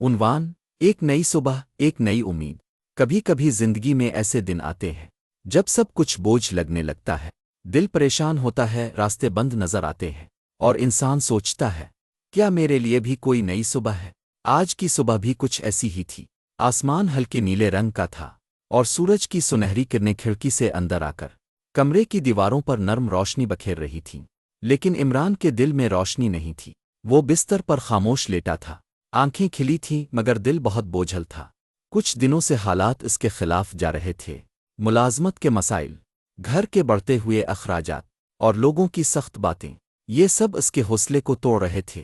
عنوان: ایک نئی صبح، ایک نئی امید۔ کبھی کبھی زندگی میں ایسے دن آتے ہیں جب سب کچھ بوجھ لگنے لگتا ہے، دل پریشان ہوتا ہے، راستے بند نظر آتے ہیں، اور انسان سوچتا ہے، کیا میرے لیے بھی کوئی نئی صبح ہے؟ آج کی صبح بھی کچھ ایسی ہی تھی۔ آسمان ہلکے نیلے رنگ کا تھا، اور سورج کی سنہری کرنیں کھڑکی سے اندر آ کر کمرے کی دیواروں پر نرم روشنی بکھیر رہی تھیں۔ لیکن عمران کے دل میں روشنی نہیں تھی۔ وہ بستر پر خاموش لیٹا تھا، آنکھیں کھلی تھیں مگر دل بہت بوجھل تھا۔ کچھ دنوں سے حالات اس کے خلاف جا رہے تھے۔ ملازمت کے مسائل، گھر کے بڑھتے ہوئے اخراجات، اور لوگوں کی سخت باتیں، یہ سب اس کے حوصلے کو توڑ رہے تھے۔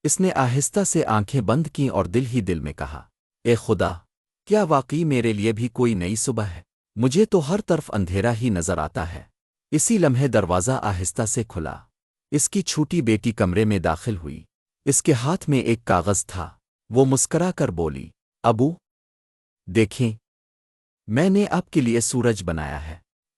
اس نے آہستہ سے آنکھیں بند کیں اور دل ہی دل میں کہا، اے خدا، کیا واقعی میرے لیے بھی کوئی نئی صبح ہے؟ مجھے تو ہر طرف اندھیرا ہی نظر آتا ہے۔ اسی لمحے دروازہ آہستہ سے کھلا۔ اس کی چھوٹی بیٹی کمرے میں داخل ہوئی۔ اس کے ہاتھ میں ایک کاغذ تھا۔ وہ مسکرا کر بولی، ابو، دیکھیں، میں نے آپ کے لیے سورج بنایا ہے،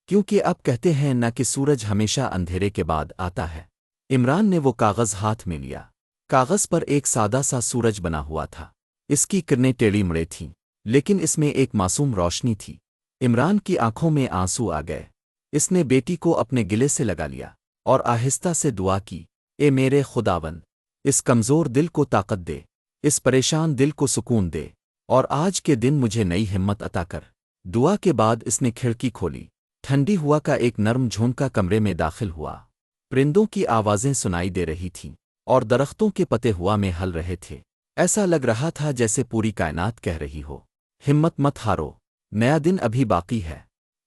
کیونکہ اب کہتے ہیں نہ کہ سورج ہمیشہ اندھیرے کے بعد آتا ہے۔ عمران نے وہ کاغذ ہاتھ میں لیا۔ کاغذ پر ایک سادہ سا سورج بنا ہوا تھا۔ اس کی کرنیں ٹیڑھی مڑے تھیں، لیکن اس میں ایک معصوم روشنی تھی۔ عمران کی آنکھوں میں آنسو آ گئے۔ اس نے بیٹی کو اپنے گلے سے لگا لیا اور آہستہ سے دعا کی، اے میرے خداوند، اس کمزور دل کو طاقت دے، اس پریشان دل کو سکون دے، اور آج کے دن مجھے نئی ہمت عطا کر۔ دعا کے بعد اس نے کھڑکی کھولی۔ ٹھنڈی ہوا کا ایک نرم جھونکا کمرے میں داخل ہوا۔ پرندوں کی آوازیں سنائی دے رہی تھیں، اور درختوں کے پتے ہوا میں ہل رہے تھے۔ ایسا لگ رہا تھا جیسے پوری کائنات کہہ رہی ہو، ہمت مت ہارو، نیا دن ابھی باقی ہے۔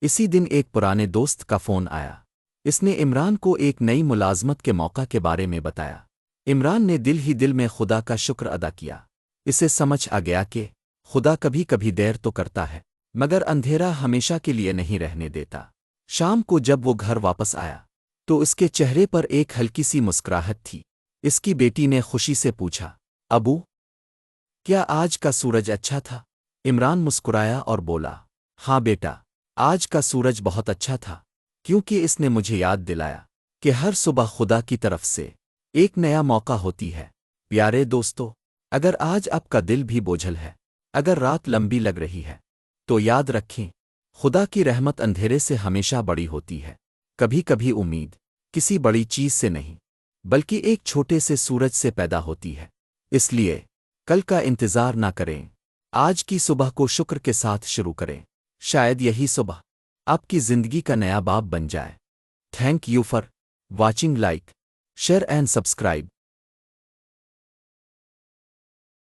اسی دن ایک پرانے دوست کا فون آیا۔ اس نے عمران کو ایک نئی ملازمت کے موقع کے بارے میں بتایا۔ عمران نے دل ہی دل میں خدا کا شکر ادا کیا۔ اسے سمجھ آ گیا کہ خدا کبھی کبھی دیر تو کرتا ہے، مگر اندھیرا ہمیشہ کے لیے نہیں رہنے دیتا۔ شام کو جب وہ گھر واپس آیا تو اس کے چہرے پر ایک ہلکی سی مسکراہٹ تھی۔ اس کی بیٹی نے خوشی سے پوچھا، ابو، کیا آج کا سورج اچھا تھا؟ عمران مسکرایا اور بولا، ہاں بیٹا، آج کا سورج بہت اچھا تھا، کیونکہ اس نے مجھے یاد دلایا کہ ہر صبح خدا کی طرف سے ایک نیا موقع ہوتی ہے۔ پیارے دوستو، اگر آج آپ کا دل بھی بوجھل ہے، اگر رات لمبی لگ رہی ہے، تو یاد رکھیں، خدا کی رحمت اندھیرے سے ہمیشہ بڑی ہوتی ہے۔ کبھی کبھی امید کسی بڑی چیز سے نہیں، بلکہ ایک چھوٹے سے سورج سے پیدا ہوتی ہے۔ اس لیے کل کا انتظار نہ کریں، آج کی صبح کو شکر کے ساتھ شروع کریں۔ شاید یہی صبح آپ کی زندگی کا نیا باب بن جائے۔ Thank you for watching, like, share and subscribe.